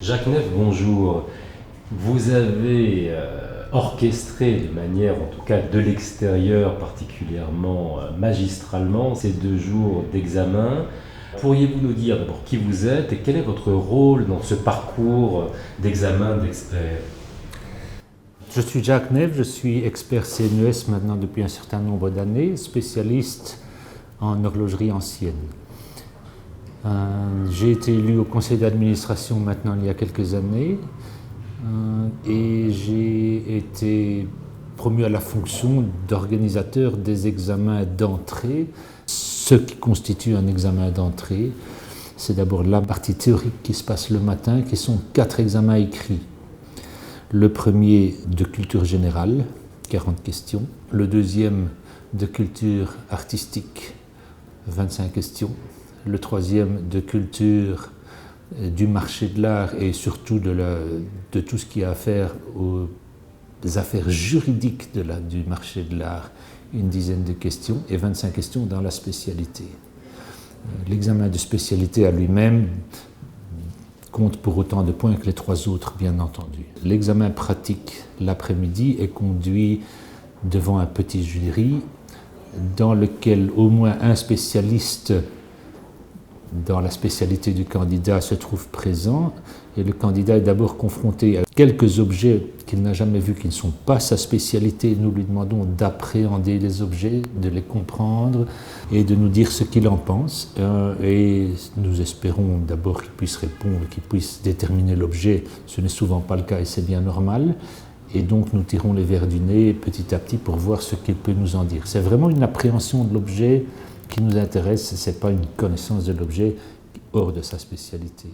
Jacques Neff, bonjour. Vous avez orchestré de manière, en tout cas de l'extérieur, particulièrement magistralement, ces 2 jours d'examen. Pourriez-vous nous dire d'abord qui vous êtes et quel est votre rôle dans ce parcours d'examen d'expert? Je suis Jacques Neff, je suis expert CNES maintenant depuis un certain nombre d'années, spécialiste en horlogerie ancienne. J'ai été élu au conseil d'administration maintenant il y a quelques années et j'ai été promu à la fonction d'organisateur des examens d'entrée. Ce qui constitue un examen d'entrée, c'est d'abord la partie théorique qui se passe le matin, qui sont 4 examens écrits. Le premier de culture générale, 40 questions. Le deuxième de culture artistique, 25 questions. Le troisième de culture du marché de l'art et surtout de tout ce qui a à faire aux affaires juridiques du marché de l'art, une dizaine de questions et 25 questions dans la spécialité. L'examen de spécialité à lui-même compte pour autant de points que les 3 autres, bien entendu. L'examen pratique l'après-midi est conduit devant un petit jury dans lequel au moins un spécialiste dans la spécialité du candidat se trouve présent et le candidat est d'abord confronté à quelques objets qu'il n'a jamais vus, qui ne sont pas sa spécialité. Nous lui demandons d'appréhender les objets, de les comprendre et de nous dire ce qu'il en pense. Et nous espérons d'abord qu'il puisse répondre, qu'il puisse déterminer l'objet. Ce n'est souvent pas le cas et c'est bien normal. Et donc nous tirons les verres du nez petit à petit pour voir ce qu'il peut nous en dire. C'est vraiment une appréhension de l'objet qui nous intéresse, ce n'est pas une connaissance de l'objet hors de sa spécialité.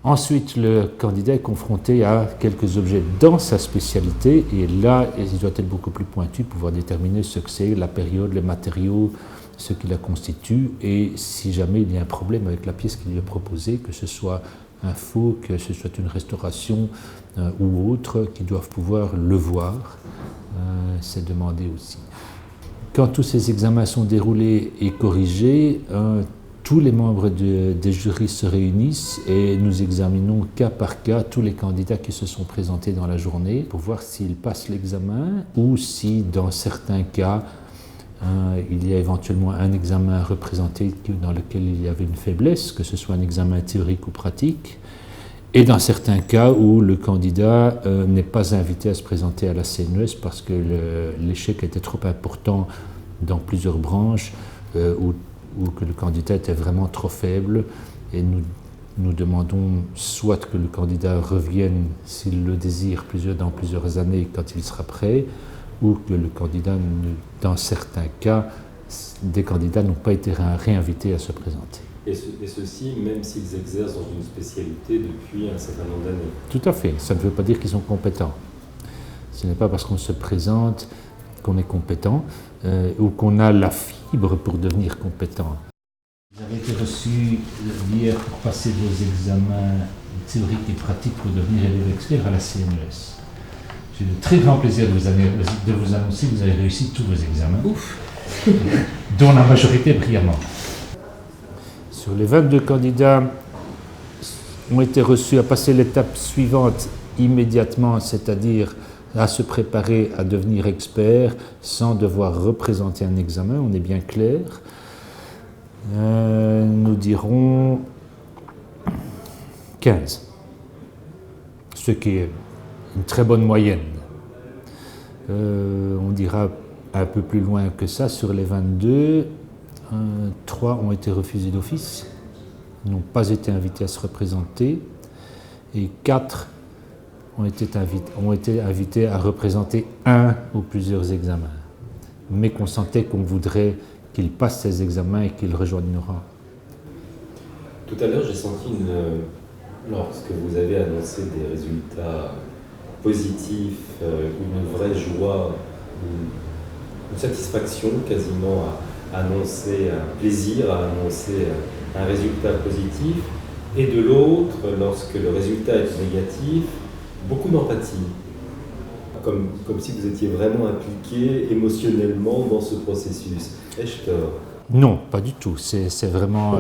Ensuite, le candidat est confronté à quelques objets dans sa spécialité et là, il doit être beaucoup plus pointu pour pouvoir déterminer ce que c'est, la période, les matériaux, ce qui la constitue et si jamais il y a un problème avec la pièce qui lui est proposée, que ce soit un faux, que ce soit une restauration ou autre, qu'ils doivent pouvoir le voir, c'est demandé aussi. Quand tous ces examens sont déroulés et corrigés, tous les membres des jurys se réunissent et nous examinons cas par cas tous les candidats qui se sont présentés dans la journée pour voir s'ils passent l'examen ou si, dans certains cas, il y a éventuellement un examen représenté dans lequel il y avait une faiblesse, que ce soit un examen théorique ou pratique, et dans certains cas où le candidat n'est pas invité à se présenter à la CNES parce que l'échec était trop important dans plusieurs branches ou que le candidat était vraiment trop faible et nous demandons soit que le candidat revienne s'il le désire dans plusieurs années quand il sera prêt ou que le candidat, dans certains cas, des candidats n'ont pas été réinvités à se présenter. Et ceci, même s'ils exercent dans une spécialité depuis un certain nombre d'années. Tout à fait. Ça ne veut pas dire qu'ils sont compétents. Ce n'est pas parce qu'on se présente qu'on est compétent ou qu'on a la fibre pour devenir compétent. Vous avez été reçu hier pour passer vos examens théoriques et pratiques pour devenir élève expert à la CNES. J'ai le très grand plaisir de vous annoncer que vous avez réussi tous vos examens, dont la majorité brillamment. Sur les 22 candidats ont été reçus à passer l'étape suivante immédiatement, c'est-à-dire à se préparer à devenir expert sans devoir représenter un examen, on est bien clair. Nous dirons 15, ce qui est une très bonne moyenne. On dira un peu plus loin que ça, sur les 22, 3 ont été refusés d'office, n'ont pas été invités à se représenter, et 4 ont été invités à représenter un ou plusieurs examens. Mais qu'on sentait qu'on voudrait qu'ils passent ces examens et qu'ils rejoignent nos rangs. Tout à l'heure, j'ai senti lorsque vous avez annoncé des résultats positifs, une vraie joie, une satisfaction quasiment à annoncer un plaisir, à annoncer un résultat positif, et de l'autre, lorsque le résultat est négatif, beaucoup d'empathie, comme si vous étiez vraiment impliqué émotionnellement dans ce processus. Ai-je tort ? Non, pas du tout. C'est vraiment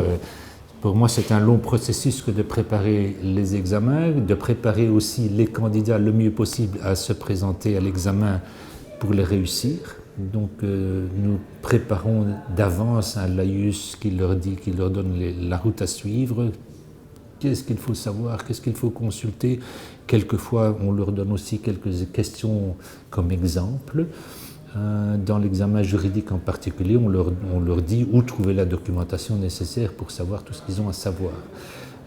Pour moi, c'est un long processus que de préparer les examens, de préparer aussi les candidats le mieux possible à se présenter à l'examen pour les réussir. Donc, nous préparons d'avance un laïus qui leur dit, qui leur donne la route à suivre. Qu'est-ce qu'il faut savoir, qu'est-ce qu'il faut consulter. Quelquefois, on leur donne aussi quelques questions comme exemple. Dans l'examen juridique en particulier, on leur dit où trouver la documentation nécessaire pour savoir tout ce qu'ils ont à savoir.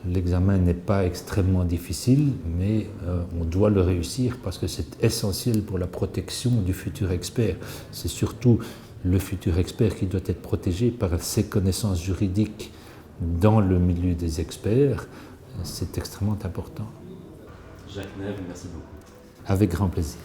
L'examen n'est pas extrêmement difficile, mais on doit le réussir parce que c'est essentiel pour la protection du futur expert. C'est surtout le futur expert qui doit être protégé par ses connaissances juridiques dans le milieu des experts. C'est extrêmement important. Jacques Neve, merci beaucoup. Avec grand plaisir.